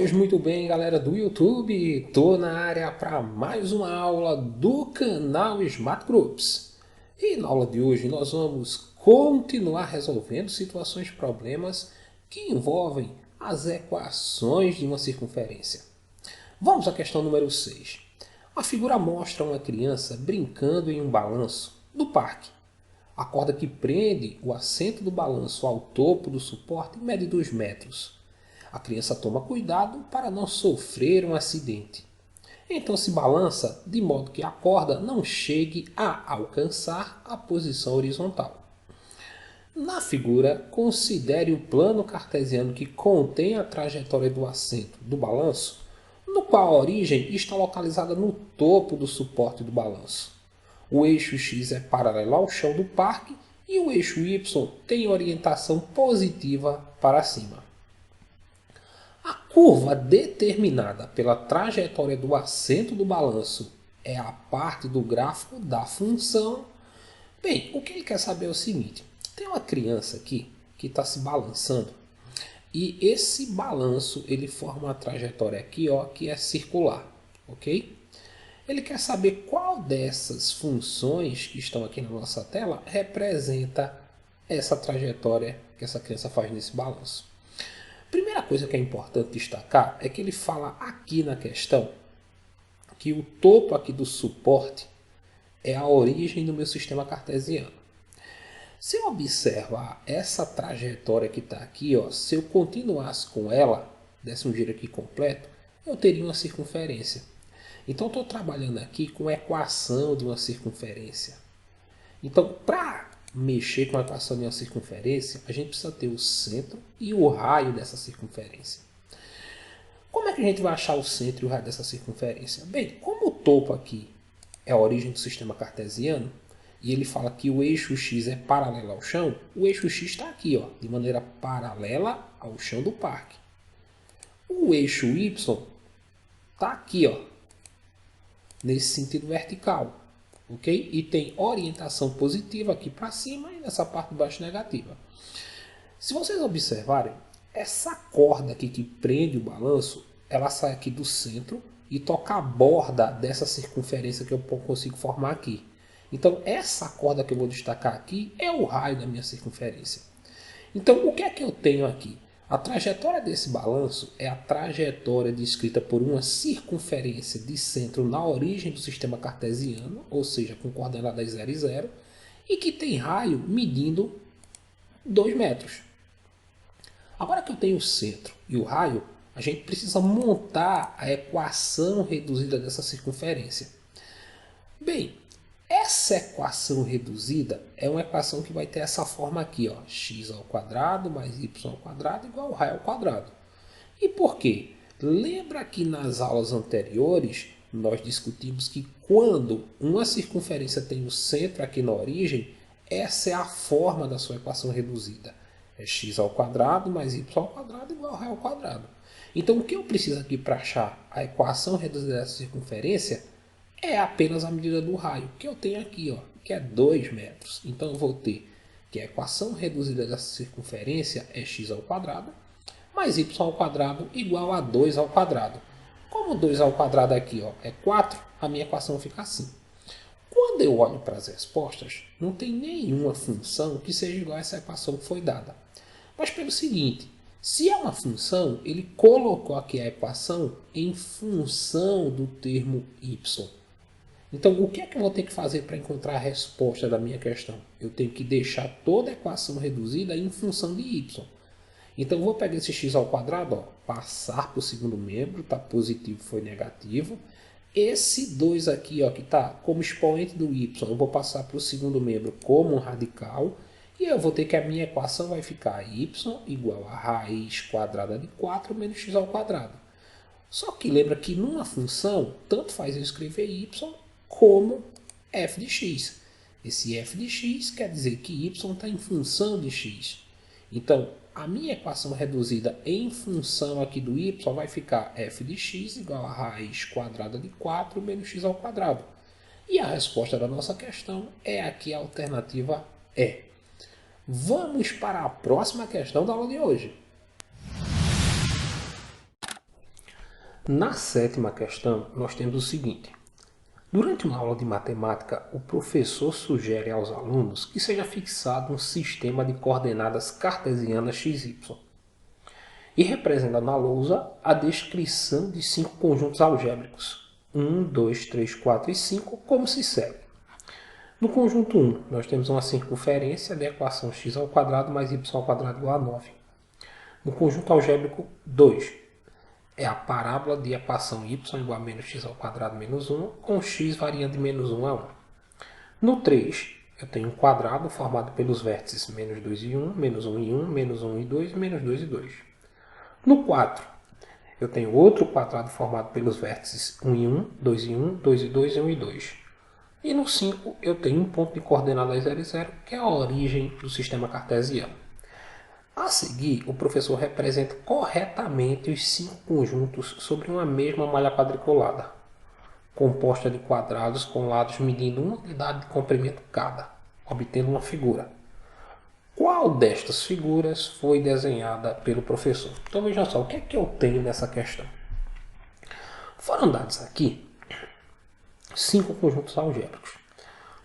Pois muito bem, galera do YouTube, tô na área para mais uma aula do canal Smart Groups. E na aula de hoje nós vamos continuar resolvendo situações e problemas que envolvem as equações de uma circunferência. Vamos à questão número 6. A figura mostra uma criança brincando em um balanço do parque. A corda que prende o assento do balanço ao topo do suporte mede 2 metros. A criança toma cuidado para não sofrer um acidente. Então se balança de modo que a corda não chegue a alcançar a posição horizontal. Na figura, considere o plano cartesiano que contém a trajetória do assento do balanço, no qual a origem está localizada no topo do suporte do balanço. O eixo X é paralelo ao chão do parque e o eixo Y tem orientação positiva para cima. A curva determinada pela trajetória do assento do balanço é a parte do gráfico da função. Bem, o que ele quer saber é o seguinte. Tem uma criança aqui que está se balançando e esse balanço ele forma uma trajetória aqui ó, que é circular. Ok? Ele quer saber qual dessas funções que estão aqui na nossa tela representa essa trajetória que essa criança faz nesse balanço. Primeira coisa que é importante destacar é que ele fala aqui na questão que o topo aqui do suporte é a origem do meu sistema cartesiano. Se eu observar essa trajetória que está aqui, ó, se eu continuasse com ela, desse um giro aqui completo, eu teria uma circunferência. Então estou trabalhando aqui com a equação de uma circunferência. Então para mexer com a equação de uma circunferência, a gente precisa ter o centro e o raio dessa circunferência. Como é que a gente vai achar o centro e o raio dessa circunferência? Bem, como o topo aqui é a origem do sistema cartesiano, e ele fala que o eixo X é paralelo ao chão, o eixo X está aqui, ó, de maneira paralela ao chão do parque. O eixo Y está aqui, ó, nesse sentido vertical. Okay? E tem orientação positiva aqui para cima e nessa parte de baixo negativa. Se vocês observarem, essa corda aqui que prende o balanço, ela sai aqui do centro e toca a borda dessa circunferência que eu consigo formar aqui. Então essa corda que eu vou destacar aqui é o raio da minha circunferência. Então o que é que eu tenho aqui? A trajetória desse balanço é a trajetória descrita por uma circunferência de centro na origem do sistema cartesiano, ou seja, com coordenadas 0 e 0, e que tem raio medindo 2 metros. Agora que eu tenho o centro e o raio, a gente precisa montar a equação reduzida dessa circunferência. Bem, essa equação reduzida é uma equação que vai ter essa forma aqui, ó, x² mais y² igual ao raio ao quadrado. E por quê? Lembra que nas aulas anteriores nós discutimos que quando uma circunferência tem o centro aqui na origem, essa é a forma da sua equação reduzida. É x² mais y² igual ao raio ao quadrado. Então o que eu preciso aqui para achar a equação reduzida dessa circunferência é apenas a medida do raio, que eu tenho aqui, ó, que é 2 metros. Então eu vou ter que a equação reduzida dessa circunferência é x² mais y² igual a 2². Como 2² aqui ó, é 4, a minha equação fica assim. Quando eu olho para as respostas, não tem nenhuma função que seja igual a essa equação que foi dada. Mas pelo seguinte, se é uma função, ele colocou aqui a equação em função do termo y. Então, o que é que eu vou ter que fazer para encontrar a resposta da minha questão? Eu tenho que deixar toda a equação reduzida em função de y. Então, eu vou pegar esse x², ó, passar para o segundo membro, tá? Positivo foi negativo. Esse 2 aqui, ó, que está como expoente do y, eu vou passar para o segundo membro como um radical. E eu vou ter que a minha equação vai ficar y igual a raiz quadrada de 4 menos x². Só que lembra que numa função, tanto faz eu escrever y como f de x. Esse f de x quer dizer que y está em função de x. Então, a minha equação reduzida em função aqui do y vai ficar f de x igual a raiz quadrada de 4 menos x². E a resposta da nossa questão é aqui a alternativa E. Vamos para a próxima questão da aula de hoje. Na sétima questão, nós temos o seguinte. Durante uma aula de matemática, o professor sugere aos alunos que seja fixado um sistema de coordenadas cartesianas XY e representa na lousa a descrição de 5 conjuntos algébricos, 1, 2, 3, 4 e 5, como se segue. No conjunto 1, nós temos uma circunferência da equação x² mais y² igual a 9. No conjunto algébrico 2, é a parábola de equação y igual a menos x² menos 1, com x variando de menos 1 a 1. No 3, eu tenho um quadrado formado pelos vértices menos 2 e 1, menos 1 e 1, menos 1 e 2, menos 2 e 2. No 4, eu tenho outro quadrado formado pelos vértices 1 e 1, 2 e 1, 2 e 2 e 1 e 2. E no 5, eu tenho um ponto de coordenadas 0 e 0, que é a origem do sistema cartesiano. A seguir, o professor representa corretamente os 5 conjuntos sobre uma mesma malha quadriculada, composta de quadrados com lados medindo uma unidade de comprimento cada, obtendo uma figura. Qual destas figuras foi desenhada pelo professor? Então veja só, o que é que eu tenho nessa questão? Foram dados aqui 5 conjuntos algébricos.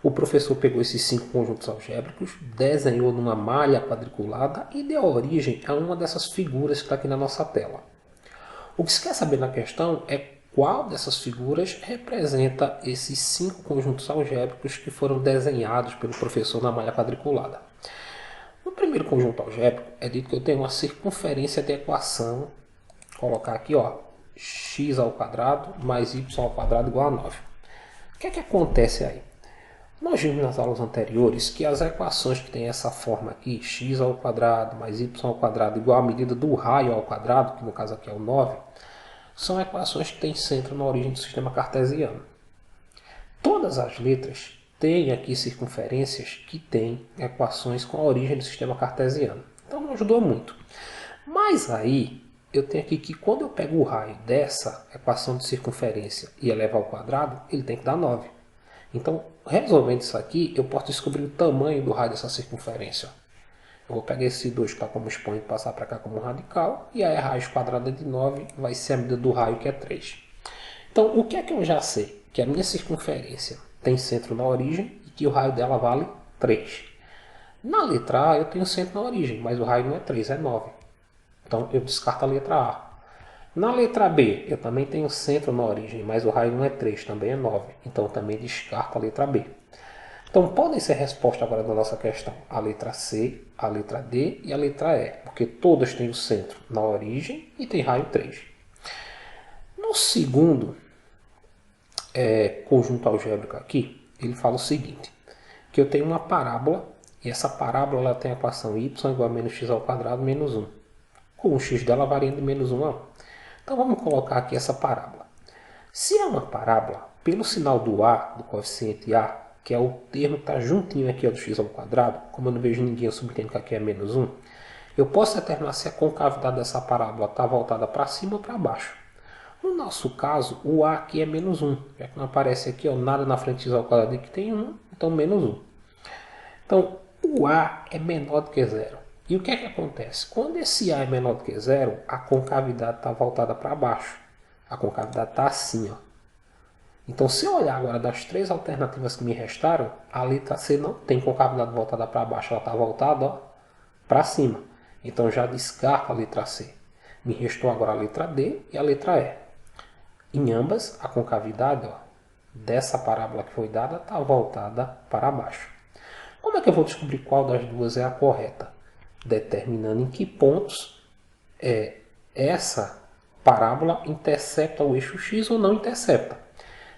O professor pegou esses 5 conjuntos algébricos, desenhou numa malha quadriculada e deu origem a uma dessas figuras que está aqui na nossa tela. O que se quer saber na questão é qual dessas figuras representa esses 5 conjuntos algébricos que foram desenhados pelo professor na malha quadriculada. No primeiro conjunto algébrico, é dito que eu tenho uma circunferência de equação, vou colocar aqui, ó, x² mais y² igual a 9. O que é que acontece aí? Nós vimos nas aulas anteriores que as equações que têm essa forma aqui, x² mais y² igual à medida do raio ao quadrado, que no caso aqui é o 9, são equações que têm centro na origem do sistema cartesiano. Todas as letras têm aqui circunferências que têm equações com a origem do sistema cartesiano. Então não ajudou muito. Mas aí eu tenho aqui que quando eu pego o raio dessa equação de circunferência e elevo ao quadrado, ele tem que dar 9. Então, resolvendo isso aqui, eu posso descobrir o tamanho do raio dessa circunferência. Eu vou pegar esse 2 que está como expoente e passar para cá como radical, e aí a raiz quadrada de 9 vai ser a medida do raio, que é 3. Então, o que é que eu já sei? Que a minha circunferência tem centro na origem e que o raio dela vale 3. Na letra A eu tenho centro na origem, mas o raio não é 3, é 9. Então, eu descarto a letra A. Na letra B, eu também tenho centro na origem, mas o raio não é 3, também é 9. Então, eu também descarto a letra B. Então, podem ser respostas agora da nossa questão a letra C, a letra D e a letra E, porque todas têm o centro na origem e tem raio 3. No segundo conjunto algébrico aqui, ele fala o seguinte, que eu tenho uma parábola, e essa parábola ela tem a equação y igual a menos x² menos 1, com o x dela variando de menos 1 a 1. Então vamos colocar aqui essa parábola. Se é uma parábola, pelo sinal do A, do coeficiente A, que é o termo que está juntinho aqui ao do x², como eu não vejo ninguém, eu subentendo que aqui é menos 1, eu posso determinar se a concavidade dessa parábola está voltada para cima ou para baixo. No nosso caso, o A aqui é menos 1, já que não aparece aqui nada na frente do x² que tem 1, então menos 1. Então, o A é menor do que 0. E o que é que acontece? Quando esse A é menor do que 0, a concavidade está voltada para baixo. A concavidade está assim, ó. Então, se eu olhar agora das 3 alternativas que me restaram, a letra C não tem concavidade voltada para baixo, ela está voltada para cima. Então, já descarto a letra C. Me restou agora a letra D e a letra E. Em ambas, a concavidade dessa parábola que foi dada está voltada para baixo. Como é que eu vou descobrir qual das duas é a correta? Determinando em que pontos essa parábola intercepta o eixo x ou não intercepta.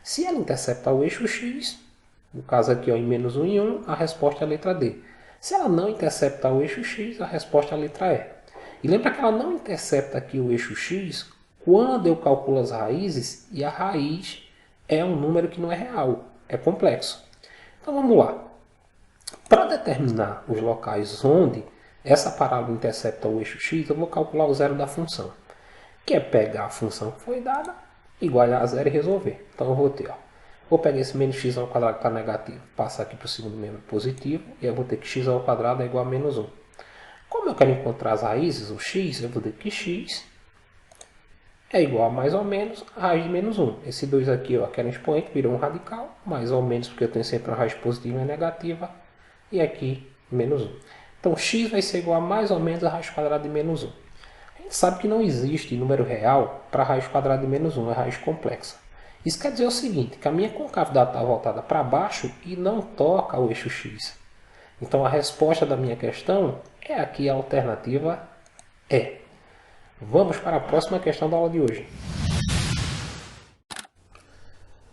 Se ela intercepta o eixo x, no caso aqui em menos 1 e 1, a resposta é a letra D. Se ela não intercepta o eixo x, a resposta é a letra E. E lembra que ela não intercepta aqui o eixo x quando eu calculo as raízes e a raiz é um número que não é real, é complexo. Então vamos lá. Para determinar os locais onde essa parábola intercepta o eixo x, eu vou calcular o zero da função, que é pegar a função que foi dada, igualar a zero e resolver. Então eu vou ter, vou pegar esse menos x² que está negativo, passar aqui para o segundo membro positivo, e eu vou ter que x² é igual a menos 1. Como eu quero encontrar as raízes, o x, eu vou ter que x é igual a mais ou menos a raiz de menos 1. Esse 2 aqui, ó, que era um expoente, virou um radical, mais ou menos porque eu tenho sempre uma raiz positiva e negativa, e aqui menos 1. Então x vai ser igual a mais ou menos a raiz quadrada de menos 1. A gente sabe que não existe número real para raiz quadrada de menos 1, é raiz complexa. Isso quer dizer o seguinte, que a minha concavidade está voltada para baixo e não toca o eixo x. Então a resposta da minha questão é aqui a alternativa E. Vamos para a próxima questão da aula de hoje.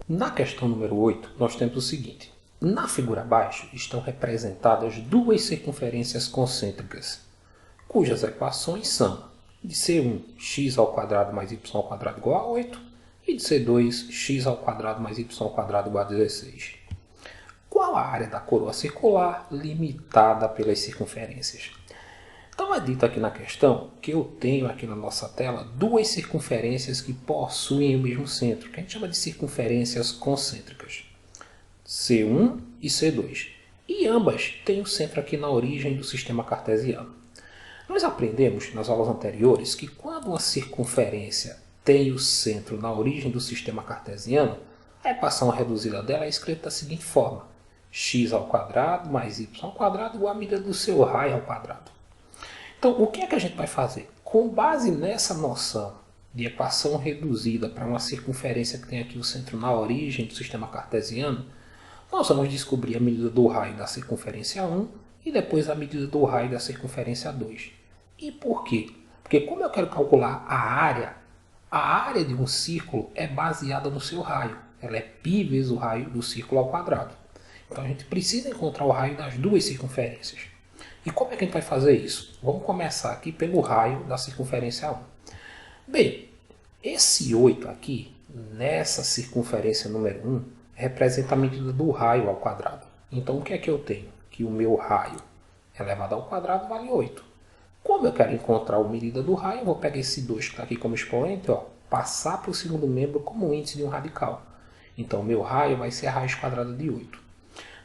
Na questão número 8, nós temos o seguinte. Na figura abaixo estão representadas duas circunferências concêntricas, cujas equações são de C1 x ao quadrado mais y ao quadrado igual a 8 e de C2 x ao quadrado mais y ao quadrado igual a 16. Qual a área da coroa circular limitada pelas circunferências? Então é dito aqui na questão que eu tenho aqui na nossa tela duas circunferências que possuem o mesmo centro, que a gente chama de circunferências concêntricas, C1 e C2. E ambas têm o centro aqui na origem do sistema cartesiano. Nós aprendemos nas aulas anteriores que quando uma circunferência tem o centro na origem do sistema cartesiano, a equação reduzida dela é escrita da seguinte forma: x ao quadrado mais y ao quadrado igual à medida do seu raio ao quadrado. Então, o que é que a gente vai fazer? Com base nessa noção de equação reduzida para uma circunferência que tem aqui o centro na origem do sistema cartesiano, nós vamos descobrir a medida do raio da circunferência 1 e depois a medida do raio da circunferência 2. E por quê? Porque como eu quero calcular a área de um círculo é baseada no seu raio. Ela é π vezes o raio do círculo ao quadrado. Então a gente precisa encontrar o raio das duas circunferências. E como é que a gente vai fazer isso? Vamos começar aqui pelo raio da circunferência 1. Bem, esse 8 aqui, nessa circunferência número 1, representa a medida do raio ao quadrado. Então o que é que eu tenho? Que o meu raio elevado ao quadrado vale 8. Como eu quero encontrar a medida do raio, eu vou pegar esse 2 que está aqui como expoente, ó, passar para o segundo membro como índice de um radical. Então o meu raio vai ser a raiz quadrada de 8.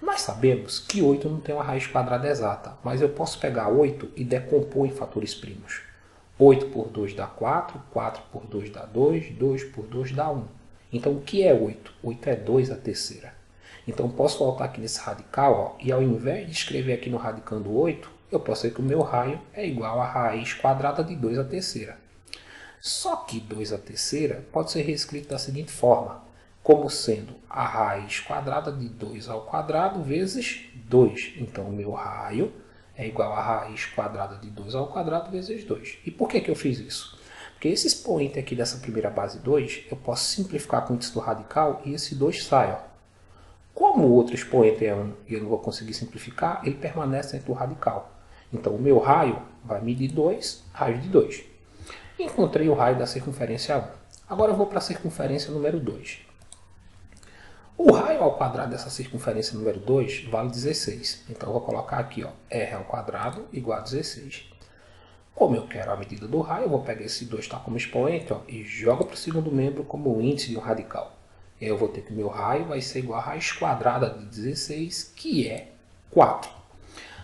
Nós sabemos que 8 não tem uma raiz quadrada exata, mas eu posso pegar 8 e decompor em fatores primos. 8 por 2 dá 4, 4 por 2 dá 2, 2 por 2 dá 1. Então o que é 8? 8 é 2 a terceira. Então eu posso voltar aqui nesse radical, ó, e ao invés de escrever aqui no radicando 8, eu posso dizer que o meu raio é igual a raiz quadrada de 2 a terceira. Só que 2 a terceira pode ser reescrito da seguinte forma: como sendo a raiz quadrada de 2 ao quadrado vezes 2. Então, o meu raio é igual a raiz quadrada de 2 ao quadrado vezes 2. E por que eu fiz isso? Porque esse expoente aqui dessa primeira base 2, eu posso simplificar com o índice do radical e esse 2 sai. Ó. Como o outro expoente é 1 e eu não vou conseguir simplificar, ele permanece dentro do radical. Então, o meu raio vai medir 2, raiz de 2. Encontrei o raio da circunferência 1. Agora eu vou para a circunferência número 2. O raio ao quadrado dessa circunferência número 2 vale 16. Então eu vou colocar aqui, ó, r ao quadrado igual a 16. Como eu quero a medida do raio, eu vou pegar esse 2 tá como expoente, ó, e jogo para o segundo membro como o índice de um radical. E aí eu vou ter que o meu raio vai ser igual a raiz quadrada de 16, que é 4.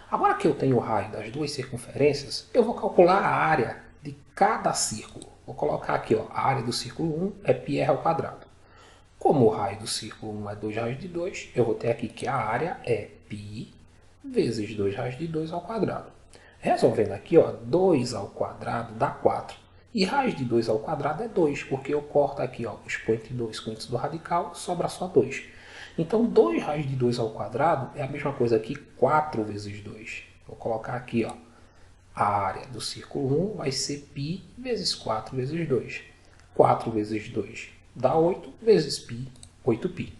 Agora que eu tenho o raio das duas circunferências, eu vou calcular a área de cada círculo. Vou colocar aqui, ó, a área do círculo 1 é πr ao quadrado. Como o raio do círculo 1 é 2 raios de 2, eu vou ter aqui que a área é π vezes 2 raios de 2 ao quadrado. Resolvendo aqui, ó, 2 ao quadrado dá 4. E raiz de 2 ao quadrado é 2, porque eu corto aqui, ó, o expoente 2 com o índice do radical, sobra só 2. Então, 2 raiz de 2 ao quadrado é a mesma coisa que 4 vezes 2. Vou colocar aqui, ó, a área do círculo 1 vai ser π vezes 4 vezes 2. 4 vezes 2 dá 8 vezes π, 8π.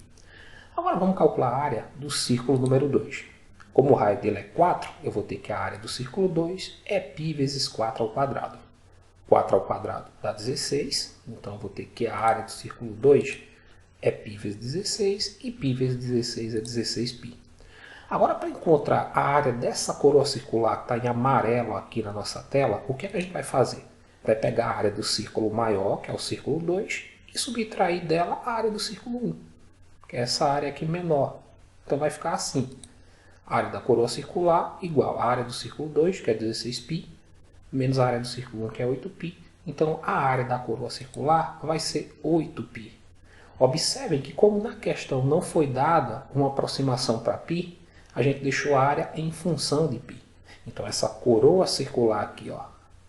Agora vamos calcular a área do círculo número 2. Como o raio dele é 4, eu vou ter que a área do círculo 2 é π vezes 4 ao quadrado. 4 ao quadrado dá 16, então eu vou ter que a área do círculo 2 é π vezes 16 e π vezes 16 é 16π. Agora, para encontrar a área dessa coroa circular que está em amarelo aqui na nossa tela, o que é que a gente vai fazer? Vai pegar a área do círculo maior, que é o círculo 2, e subtrair dela a área do círculo 1, que é essa área aqui menor. Então vai ficar assim: a área da coroa circular igual a área do círculo 2, que é 16π, menos a área do círculo 1, que é 8π, Então a área da coroa circular vai ser 8π. Observem que como na questão não foi dada uma aproximação para π, a gente deixou a área em função de π. Então essa coroa circular aqui, ó,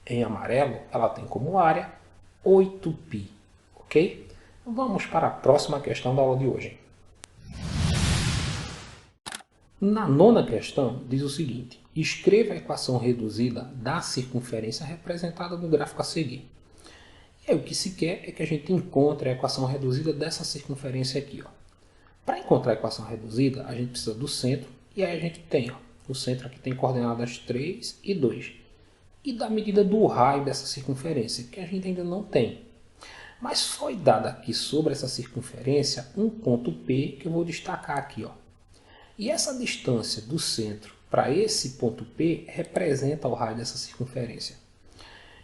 em amarelo, ela tem como área 8π, ok? Vamos para a próxima questão da aula de hoje. Na nona questão, diz o seguinte: escreva a equação reduzida da circunferência representada no gráfico a seguir. E aí, o que se quer é que a gente encontre a equação reduzida dessa circunferência aqui. Para encontrar a equação reduzida, a gente precisa do centro, e aí a gente tem, ó, o centro aqui tem coordenadas 3 e 2. E da medida do raio dessa circunferência, que a gente ainda não tem. Mas foi dado aqui sobre essa circunferência um ponto P que eu vou destacar aqui, ó. E essa distância do centro para esse ponto P representa o raio dessa circunferência.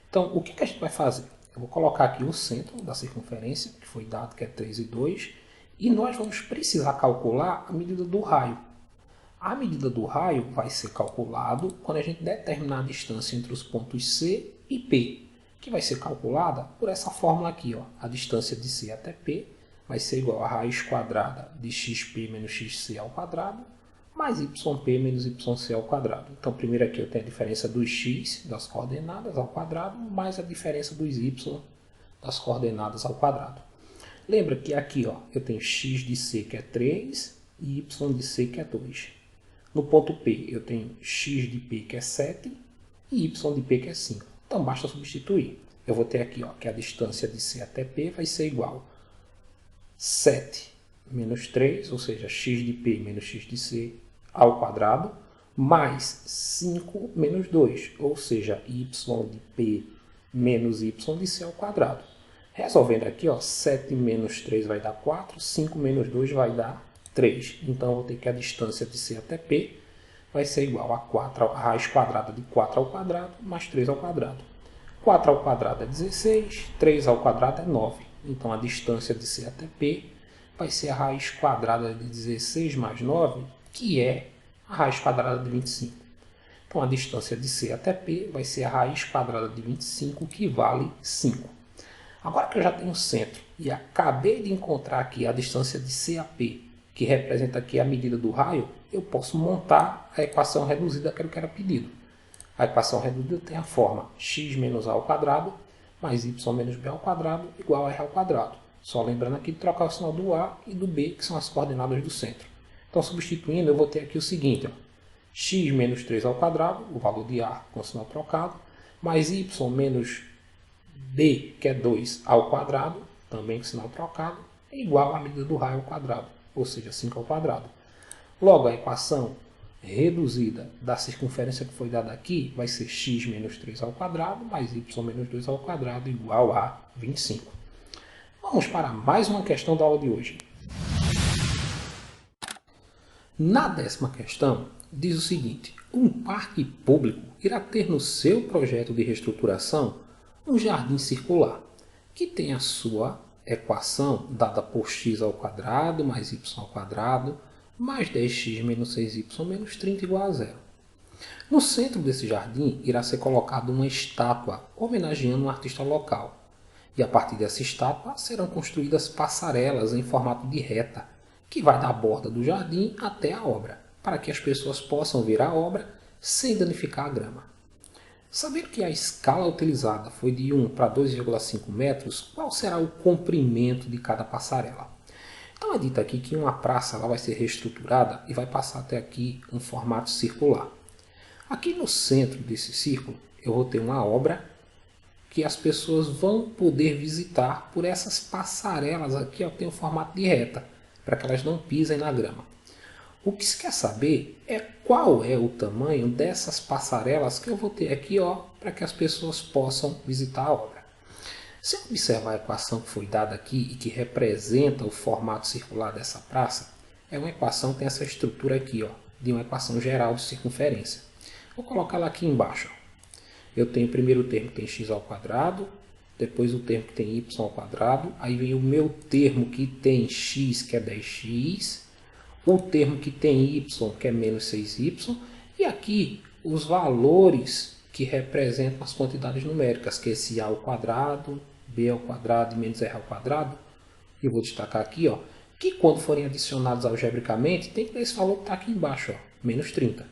Então, o que a gente vai fazer? Eu vou colocar aqui o centro da circunferência, que foi dado que é 3 e 2, e nós vamos precisar calcular a medida do raio. A medida do raio vai ser calculado quando a gente determinar a distância entre os pontos C e P, que vai ser calculada por essa fórmula aqui, ó. A distância de C até P vai ser igual a raiz quadrada de xp menos xc ao quadrado, mais yp menos yc ao quadrado. Então, primeiro aqui eu tenho a diferença dos x, das coordenadas, ao quadrado, mais a diferença dos y, das coordenadas, ao quadrado. Lembra que aqui, ó, eu tenho x de c, que é 3, e y de c, que é 2. No ponto P, eu tenho x de P, que é 7, e y de P, que é 5. Então, basta substituir. Eu vou ter aqui, ó, que a distância de C até P vai ser igual a 7 menos 3, ou seja, x de P menos x de C ao quadrado, mais 5 menos 2, ou seja, y de P menos y de C ao quadrado. Resolvendo aqui, ó, 7 menos 3 vai dar 4, 5 menos 2 vai dar 3. Então, eu vou ter que a distância de C até P vai ser igual a 4, a raiz quadrada de 4 ao quadrado, mais 3 ao quadrado. 4 ao quadrado é 16, 3 ao quadrado é 9. Então, a distância de C até P vai ser a raiz quadrada de 16 mais 9, que é a raiz quadrada de 25. Então, a distância de C até P vai ser a raiz quadrada de 25, que vale 5. Agora que eu já tenho o centro e acabei de encontrar aqui a distância de C a P, que representa aqui a medida do raio, eu posso montar a equação reduzida que era pedido. A equação reduzida tem a forma x menos a ao quadrado mais y menos b ao quadrado igual a r ao quadrado. Só lembrando aqui de trocar o sinal do a e do b, que são as coordenadas do centro. Então, substituindo, eu vou ter aqui o seguinte, ó, x menos 3 ao quadrado, o valor de a com o sinal trocado, mais y menos b, que é 2, ao quadrado, também com sinal trocado, é igual à medida do raio ao quadrado, ou seja, 5 ao quadrado. Logo, a equação reduzida da circunferência que foi dada aqui vai ser x menos 3 ao quadrado mais y menos 2 ao quadrado igual a 25. Vamos para mais uma questão da aula de hoje. Na 10ª questão, diz o seguinte: um parque público irá ter no seu projeto de reestruturação um jardim circular, que tem a sua equação dada por x ao quadrado mais y ao quadrado mais 10x menos 6y menos 30 igual a zero. No centro desse jardim irá ser colocada uma estátua homenageando um artista local. E a partir dessa estátua serão construídas passarelas em formato de reta, que vai da borda do jardim até a obra, para que as pessoas possam ver a obra sem danificar a grama. Sabendo que a escala utilizada foi de 1 para 2,5 metros, qual será o comprimento de cada passarela? Então é dito aqui que uma praça ela vai ser reestruturada e vai passar até aqui um formato circular. Aqui no centro desse círculo eu vou ter uma obra que as pessoas vão poder visitar por essas passarelas aqui, ó, que tem o formato de reta, para que elas não pisem na grama. O que se quer saber é qual é o tamanho dessas passarelas que eu vou ter aqui, ó, para que as pessoas possam visitar a obra. Se eu observar a equação que foi dada aqui e que representa o formato circular dessa praça, é uma equação que tem essa estrutura aqui, ó, de uma equação geral de circunferência. Vou colocar ela aqui embaixo. Ó. Eu tenho o primeiro termo que tem x ao quadrado, depois o termo que tem y ao quadrado, aí vem o meu termo que tem x, que é 10x, o termo que tem y, que é menos 6y, e aqui os valores que representam as quantidades numéricas, que é esse a ao quadrado, b ao quadrado e menos r ao quadrado. Eu vou destacar aqui, ó, que quando forem adicionados algebricamente, tem que ter esse valor que está aqui embaixo, ó, menos 30.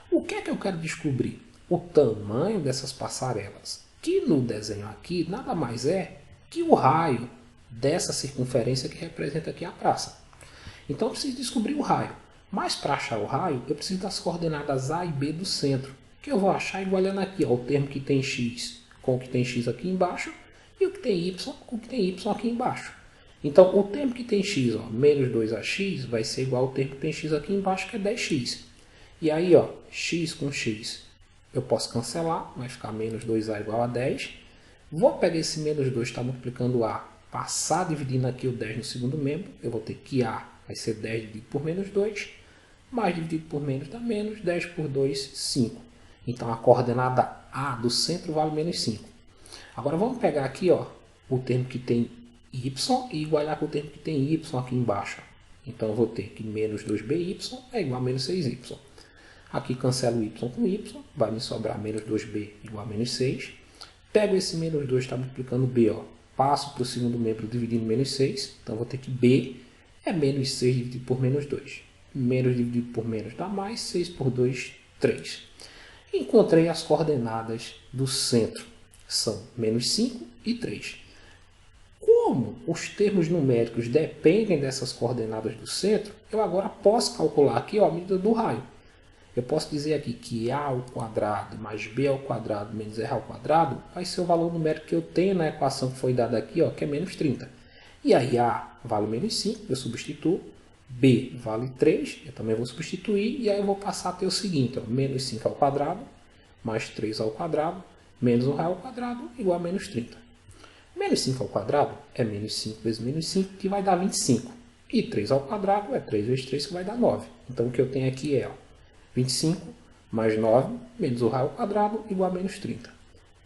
O que é que eu quero descobrir? O tamanho dessas passarelas, que no desenho aqui nada mais é que o raio dessa circunferência que representa aqui a praça. Então eu preciso descobrir o raio. Mas para achar o raio, eu preciso das coordenadas A e B do centro, que eu vou achar igualando aqui, ó, o termo que tem x com o que tem x aqui embaixo e o que tem y com o que tem y aqui embaixo. Então o termo que tem x, ó, menos 2ax, vai ser igual ao termo que tem x aqui embaixo, que é 10x. E aí, ó, x com x eu posso cancelar, vai ficar menos 2a igual a 10. Vou pegar esse menos 2, está multiplicando a, passar dividindo aqui o 10 no segundo membro. Eu vou ter que a vai ser 10 dividido por menos 2, mais dividido por menos dá menos, 10 por 2, 5. Então a coordenada A do centro vale menos 5. Agora vamos pegar aqui, ó, o termo que tem y e igualar com o termo que tem y aqui embaixo. Então eu vou ter que menos 2by é igual a menos 6y. Aqui cancelo y com y, vai me sobrar menos 2b igual a menos 6. Pego esse menos 2, está multiplicando b, ó, passo para o segundo membro dividindo menos 6. Então vou ter que b é menos 6 dividido por menos 2. Menos dividido por menos dá mais, 6 por 2, 3. Encontrei as coordenadas do centro, são menos 5 e 3. Como os termos numéricos dependem dessas coordenadas do centro, eu agora posso calcular aqui, ó, a medida do raio. Eu posso dizer aqui que a ao quadrado mais b ao quadrado menos r ao quadrado vai ser o valor numérico que eu tenho na equação que foi dada aqui, ó, que é menos 30. E aí a vale menos 5, eu substituo. B vale 3, eu também vou substituir. E aí eu vou passar a ter o seguinte, ó, menos 5 ao quadrado mais 3 ao quadrado menos 1 ao quadrado igual a menos 30. Menos 5 ao quadrado é menos 5 vezes menos 5, que vai dar 25. E 3 ao quadrado é 3 vezes 3, que vai dar 9. Então o que eu tenho aqui é, ó, 25 mais 9 menos 1 ao quadrado igual a menos 30.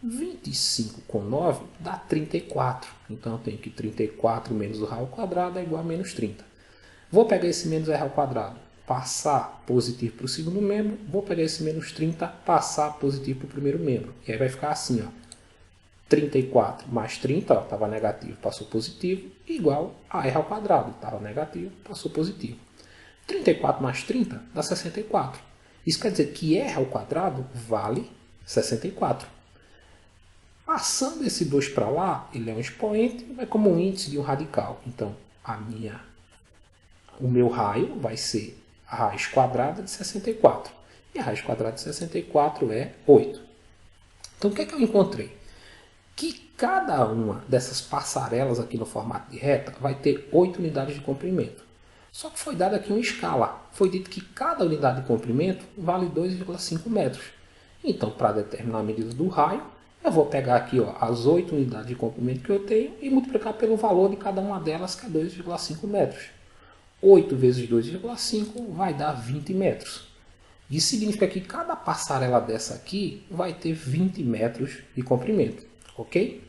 25 com 9 dá 34. Então eu tenho que 34 menos 1 ao quadrado é igual a menos 30. Vou pegar esse menos r ao quadrado, passar positivo para o segundo membro. Vou pegar esse menos 30, passar positivo para o primeiro membro. E aí vai ficar assim, ó. 34 mais 30, estava negativo, passou positivo, igual a r ao quadrado. Estava negativo, passou positivo. 34 mais 30 dá 64. Isso quer dizer que r ao quadrado vale 64. Passando esse 2 para lá, ele é um expoente, vai como um índice de um radical. Então, o meu raio vai ser a raiz quadrada de 64. E a raiz quadrada de 64 é 8. Então, o que é que eu encontrei? Que cada uma dessas passarelas aqui no formato de reta vai ter 8 unidades de comprimento. Só que foi dada aqui uma escala. Foi dito que cada unidade de comprimento vale 2,5 metros. Então, para determinar a medida do raio, eu vou pegar aqui, ó, as 8 unidades de comprimento que eu tenho e multiplicar pelo valor de cada uma delas, que é 2,5 metros. 8 vezes 2,5 vai dar 20 metros. Isso significa que cada passarela dessa aqui vai ter 20 metros de comprimento, ok?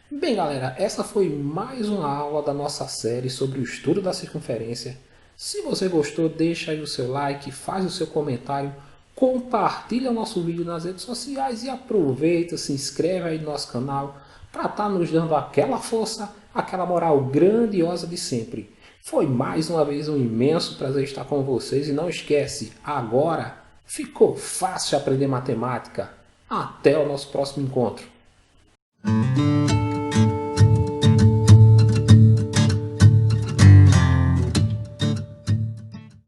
Bem, galera, essa foi mais uma aula da nossa série sobre o estudo da circunferência. Se você gostou, deixa aí o seu like, faz o seu comentário, compartilha o nosso vídeo nas redes sociais e aproveita, se inscreve aí no nosso canal para estar nos dando aquela força, aquela moral grandiosa de sempre. Foi mais uma vez um imenso prazer estar com vocês e não esquece, agora ficou fácil aprender matemática. Até o nosso próximo encontro.